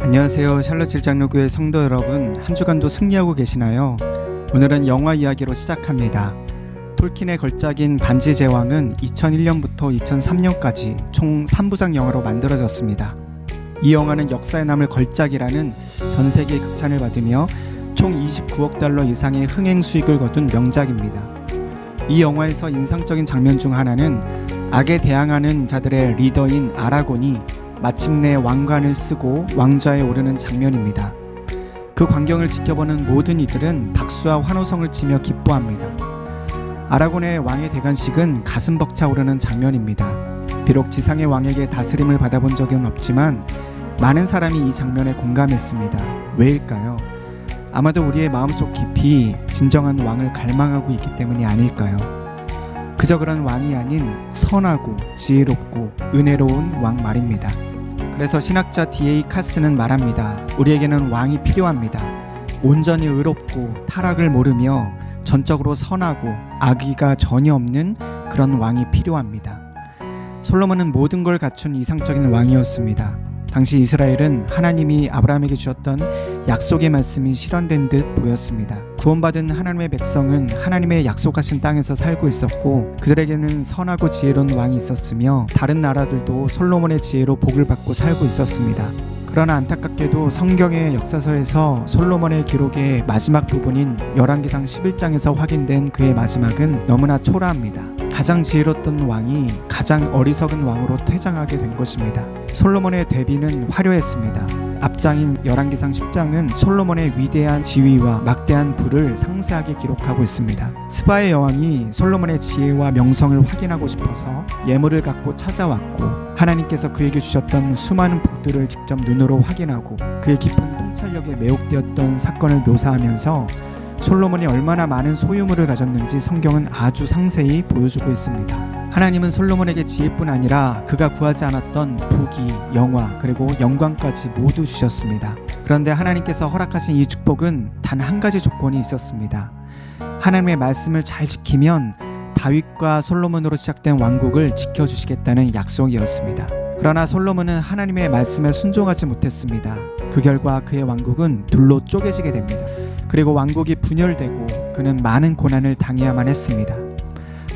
안녕하세요. 샬롯 질장로교회 성도 여러분, 한 주간도 승리하고 계시나요? 오늘은 영화 이야기로 시작합니다. 톨킨의 걸작인 반지의 제왕은 2001년부터 2003년까지 총 3부작 영화로 만들어졌습니다. 이 영화는 역사에 남을 걸작이라는 전세계 극찬을 받으며 총 29억 달러 이상의 흥행 수익을 거둔 명작입니다. 이 영화에서 인상적인 장면 중 하나는 악에 대항하는 자들의 리더인 아라곤이 마침내 왕관을 쓰고 왕좌에 오르는 장면입니다. 그 광경을 지켜보는 모든 이들은 박수와 환호성을 치며 기뻐합니다. 아라곤의 왕의 대관식은 가슴 벅차 오르는 장면입니다. 비록 지상의 왕에게 다스림을 받아본 적은 없지만 많은 사람이 이 장면에 공감했습니다. 왜일까요? 아마도 우리의 마음속 깊이 진정한 왕을 갈망하고 있기 때문이 아닐까요? 그저 그런 왕이 아닌 선하고 지혜롭고 은혜로운 왕 말입니다. 그래서 신학자 D.A. 카스는 말합니다. 우리에게는 왕이 필요합니다. 온전히 의롭고 타락을 모르며 전적으로 선하고 악의가 전혀 없는 그런 왕이 필요합니다. 솔로몬은 모든 걸 갖춘 이상적인 왕이었습니다. 당시 이스라엘은 하나님이 아브라함에게 주었던 약속의 말씀이 실현된 듯 보였습니다. 구원받은 하나님의 백성은 하나님의 약속하신 땅에서 살고 있었고 그들에게는 선하고 지혜로운 왕이 있었으며 다른 나라들도 솔로몬의 지혜로 복을 받고 살고 있었습니다. 그러나 안타깝게도 성경의 역사서에서 솔로몬의 기록의 마지막 부분인 열왕기상 11장에서 확인된 그의 마지막은 너무나 초라합니다. 가장 지혜로웠던 왕이 가장 어리석은 왕으로 퇴장하게 된 것입니다. 솔로몬의 데뷔는 화려했습니다. 앞장인 열왕기상 10장은 솔로몬의 위대한 지위와 막대한 부를 상세하게 기록하고 있습니다. 스바의 여왕이 솔로몬의 지혜와 명성을 확인하고 싶어서 예물을 갖고 찾아왔고 하나님께서 그에게 주셨던 수많은 복들을 직접 눈으로 확인하고 그의 깊은 통찰력에 매혹되었던 사건을 묘사하면서 솔로몬이 얼마나 많은 소유물을 가졌는지 성경은 아주 상세히 보여주고 있습니다. 하나님은 솔로몬에게 지혜뿐 아니라 그가 구하지 않았던 부귀, 영화, 그리고 영광까지 모두 주셨습니다. 그런데 하나님께서 허락하신 이 축복은 단 한 가지 조건이 있었습니다. 하나님의 말씀을 잘 지키면 다윗과 솔로몬으로 시작된 왕국을 지켜주시겠다는 약속이었습니다. 그러나 솔로몬은 하나님의 말씀에 순종하지 못했습니다. 그 결과 그의 왕국은 둘로 쪼개지게 됩니다. 그리고 왕국이 분열되고 그는 많은 고난을 당해야만 했습니다.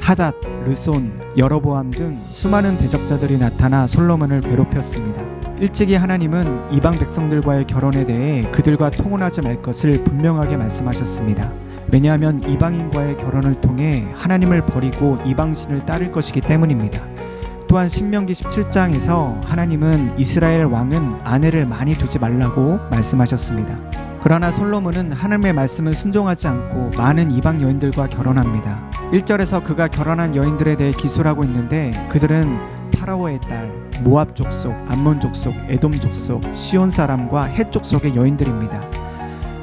하닷, 르손, 여로보암 등 수많은 대적자들이 나타나 솔로몬을 괴롭혔습니다. 일찍이 하나님은 이방 백성들과의 결혼에 대해 그들과 통혼하지 말 것을 분명하게 말씀하셨습니다. 왜냐하면 이방인과의 결혼을 통해 하나님을 버리고 이방신을 따를 것이기 때문입니다. 또한 신명기 17장에서 하나님은 이스라엘 왕은 아내를 많이 두지 말라고 말씀하셨습니다. 그러나 솔로몬은 하나님의 말씀을 순종하지 않고 많은 이방 여인들과 결혼합니다. 1절에서 그가 결혼한 여인들에 대해 기술하고 있는데 그들은 파라오의 딸, 모압 족속, 암몬 족속, 에돔 족속, 시온 사람과 헷 족속의 여인들입니다.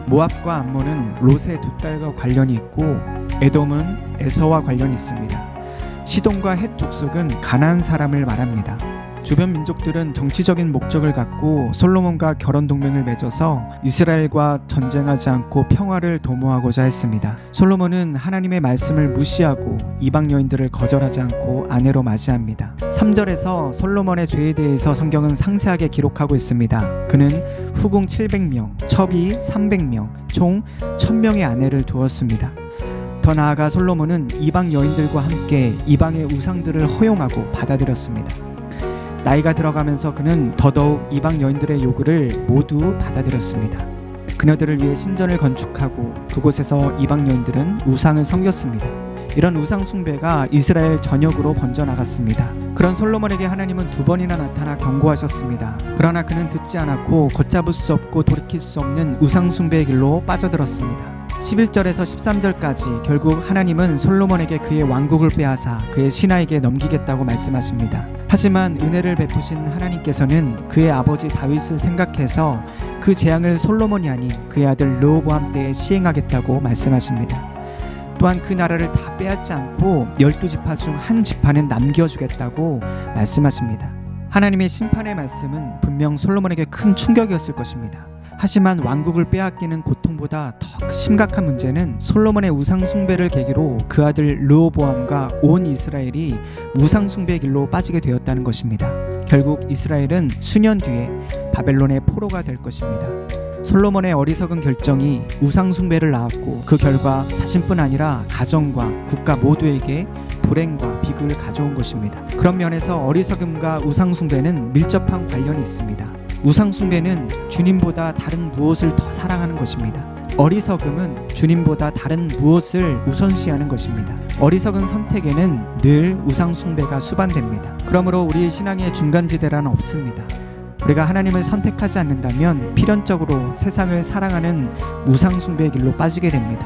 모압과 암몬은 롯의 두 딸과 관련이 있고 에돔은 에서와 관련이 있습니다. 시돈과 헷 족속은 가나안 사람을 말합니다. 주변 민족들은 정치적인 목적을 갖고 솔로몬과 결혼 동맹을 맺어서 이스라엘과 전쟁하지 않고 평화를 도모하고자 했습니다. 솔로몬은 하나님의 말씀을 무시하고 이방 여인들을 거절하지 않고 아내로 맞이합니다. 3절에서 솔로몬의 죄에 대해서 성경은 상세하게 기록하고 있습니다. 그는 후궁 700명, 첩이 300명, 총 1000명의 아내를 두었습니다. 더 나아가 솔로몬은 이방 여인들과 함께 이방의 우상들을 허용하고 받아들였습니다. 나이가 들어가면서 그는 더더욱 이방 여인들의 요구를 모두 받아들였습니다. 그녀들을 위해 신전을 건축하고 그곳에서 이방 여인들은 우상을 섬겼습니다. 이런 우상 숭배가 이스라엘 전역으로 번져나갔습니다. 그런 솔로몬에게 하나님은 2번이나 나타나 경고하셨습니다. 그러나 그는 듣지 않았고 걷잡을 수 없고 돌이킬 수 없는 우상 숭배의 길로 빠져들었습니다. 11절에서 13절까지 결국 하나님은 솔로몬에게 그의 왕국을 빼앗아 그의 신하에게 넘기겠다고 말씀하십니다. 하지만 은혜를 베푸신 하나님께서는 그의 아버지 다윗을 생각해서 그 재앙을 솔로몬이 아닌 그의 아들 르호보암 때에 시행하겠다고 말씀하십니다. 또한 그 나라를 다 빼앗지 않고 12지파 중 한 지파는 남겨주겠다고 말씀하십니다. 하나님의 심판의 말씀은 분명 솔로몬에게 큰 충격이었을 것입니다. 하지만 왕국을 빼앗기는 고통보다 더 심각한 문제는 솔로몬의 우상 숭배를 계기로 그 아들 르호보암과 온 이스라엘이 우상 숭배의 길로 빠지게 되었다는 것입니다. 결국 이스라엘은 수년 뒤에 바벨론의 포로가 될 것입니다. 솔로몬의 어리석은 결정이 우상 숭배를 낳았고 그 결과 자신뿐 아니라 가정과 국가 모두에게 불행과 비극을 가져온 것입니다. 그런 면에서 어리석음과 우상 숭배는 밀접한 관련이 있습니다. 우상 숭배는 주님보다 다른 무엇을 더 사랑하는 것입니다. 어리석음은 주님보다 다른 무엇을 우선시하는 것입니다. 어리석은 선택에는 늘 우상 숭배가 수반됩니다. 그러므로 우리의 신앙의 중간지대란 없습니다. 우리가 하나님을 선택하지 않는다면 필연적으로 세상을 사랑하는 우상 숭배의 길로 빠지게 됩니다.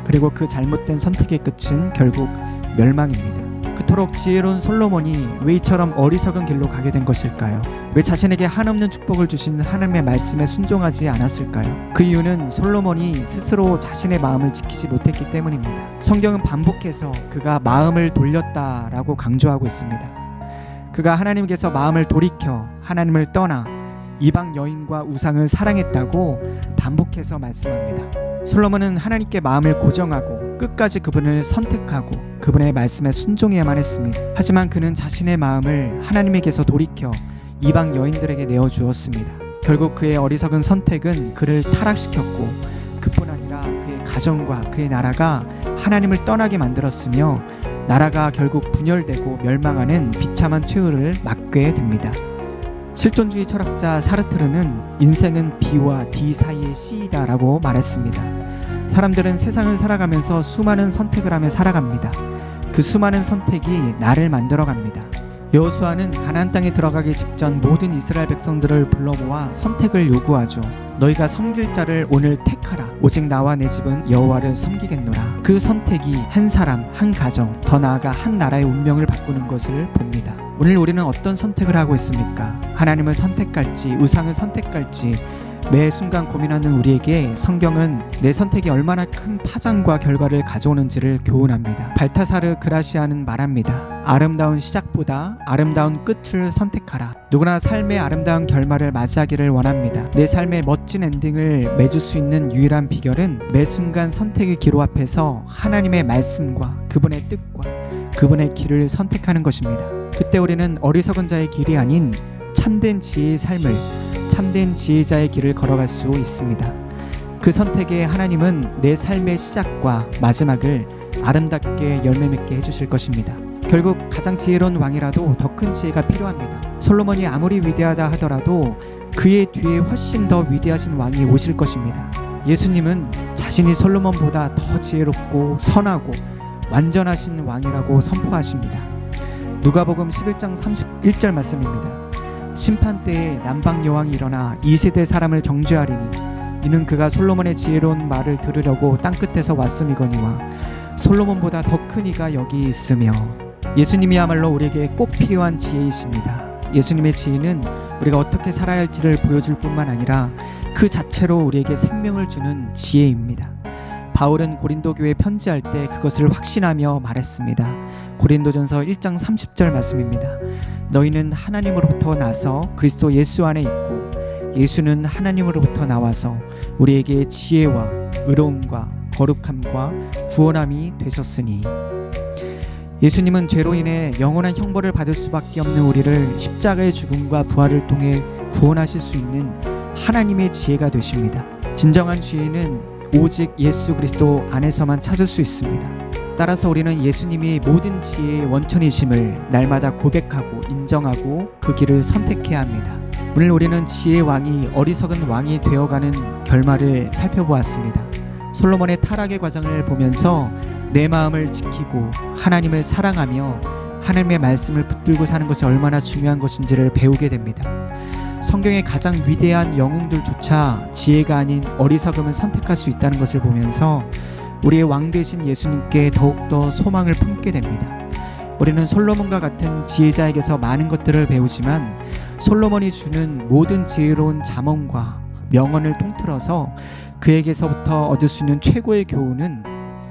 그리고 그 잘못된 선택의 끝은 결국 멸망입니다. 그토록 지혜로운 솔로몬이 왜 이처럼 어리석은 길로 가게 된 것일까요? 왜 자신에게 한없는 축복을 주신 하나님의 말씀에 순종하지 않았을까요? 그 이유는 솔로몬이 스스로 자신의 마음을 지키지 못했기 때문입니다. 성경은 반복해서 그가 마음을 돌렸다라고 강조하고 있습니다. 그가 하나님께서 마음을 돌이켜 하나님을 떠나 이방 여인과 우상을 사랑했다고 반복해서 말씀합니다. 솔로몬은 하나님께 마음을 고정하고 끝까지 그분을 선택하고 그분의 말씀에 순종해야만 했습니다. 하지만 그는 자신의 마음을 하나님에게서 돌이켜 이방 여인들에게 내어주었습니다. 결국 그의 어리석은 선택은 그를 타락시켰고 그뿐 아니라 그의 가정과 그의 나라가 하나님을 떠나게 만들었으며 나라가 결국 분열되고 멸망하는 비참한 최후를 맞게 됩니다. 실존주의 철학자 사르트르는 인생은 B와 D 사이의 C이다라고 말했습니다. 사람들은 세상을 살아가면서 수많은 선택을 하며 살아갑니다. 그 수많은 선택이 나를 만들어갑니다. 여호수아는 가나안 땅에 들어가기 직전 모든 이스라엘 백성들을 불러 모아 선택을 요구하죠. 너희가 섬길 자를 오늘 택하라. 오직 나와 내 집은 여호와를 섬기겠노라. 그 선택이 한 사람, 한 가정, 더 나아가 한 나라의 운명을 바꾸는 것을 봅니다. 오늘 우리는 어떤 선택을 하고 있습니까? 하나님을 선택할지 우상을 선택할지 매 순간 고민하는 우리에게 성경은 내 선택이 얼마나 큰 파장과 결과를 가져오는지를 교훈합니다. 발타사르 그라시아는 말합니다. 아름다운 시작보다 아름다운 끝을 선택하라. 누구나 삶의 아름다운 결말을 맞이하기를 원합니다. 내 삶의 멋진 엔딩을 맺을 수 있는 유일한 비결은 매 순간 선택의 기로 앞에서 하나님의 말씀과 그분의 뜻과 그분의 길을 선택하는 것입니다. 그때 우리는 어리석은 자의 길이 아닌 참된 지혜의 삶을 참된 지혜자의 길을 걸어갈 수 있습니다. 그 선택에 하나님은 내 삶의 시작과 마지막을 아름답게 열매 맺게 해주실 것입니다. 결국 가장 지혜로운 왕이라도 더 큰 지혜가 필요합니다. 솔로몬이 아무리 위대하다 하더라도 그의 뒤에 훨씬 더 위대하신 왕이 오실 것입니다. 예수님은 자신이 솔로몬보다 더 지혜롭고 선하고 완전하신 왕이라고 선포하십니다. 누가복음 11장 31절 말씀입니다. 심판 때에 남방 여왕이 일어나 2세대 사람을 정죄하리니 이는 그가 솔로몬의 지혜로운 말을 들으려고 땅끝에서 왔음이거니와 솔로몬보다 더 큰 이가 여기 있으며. 예수님이야말로 우리에게 꼭 필요한 지혜이십니다. 예수님의 지혜는 우리가 어떻게 살아야 할지를 보여줄 뿐만 아니라 그 자체로 우리에게 생명을 주는 지혜입니다. 바울은 고린도 교회에 편지할 때 그것을 확신하며 말했습니다. 고린도전서 1장 30절 말씀입니다. 너희는 하나님으로부터 나서 그리스도 예수 안에 있고 예수는 하나님으로부터 나와서 우리에게 지혜와 의로움과 거룩함과 구원함이 되셨으니. 예수님은 죄로 인해 영원한 형벌을 받을 수밖에 없는 우리를 십자가의 죽음과 부활을 통해 구원하실 수 있는 하나님의 지혜가 되십니다. 진정한 지혜는 오직 예수 그리스도 안에서만 찾을 수 있습니다. 따라서 우리는 예수님이 모든 지혜의 원천이심을 날마다 고백하고 인정하고 그 길을 선택해야 합니다. 오늘 우리는 지혜의 왕이 어리석은 왕이 되어가는 결말을 살펴보았습니다. 솔로몬의 타락의 과정을 보면서 내 마음을 지키고 하나님을 사랑하며 하나님의 말씀을 붙들고 사는 것이 얼마나 중요한 것인지를 배우게 됩니다. 성경의 가장 위대한 영웅들조차 지혜가 아닌 어리석음을 선택할 수 있다는 것을 보면서 우리의 왕 되신 예수님께 더욱더 소망을 품게 됩니다. 우리는 솔로몬과 같은 지혜자에게서 많은 것들을 배우지만 솔로몬이 주는 모든 지혜로운 잠언과 명언을 통틀어서 그에게서부터 얻을 수 있는 최고의 교훈은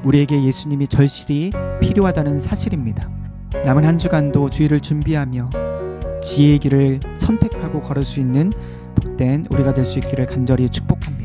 우리에게 예수님이 절실히 필요하다는 사실입니다. 남은 한 주간도 주일을 준비하며 지혜의 길을 선택하고 걸을 수 있는 복된 우리가 될 수 있기를 간절히 축복합니다.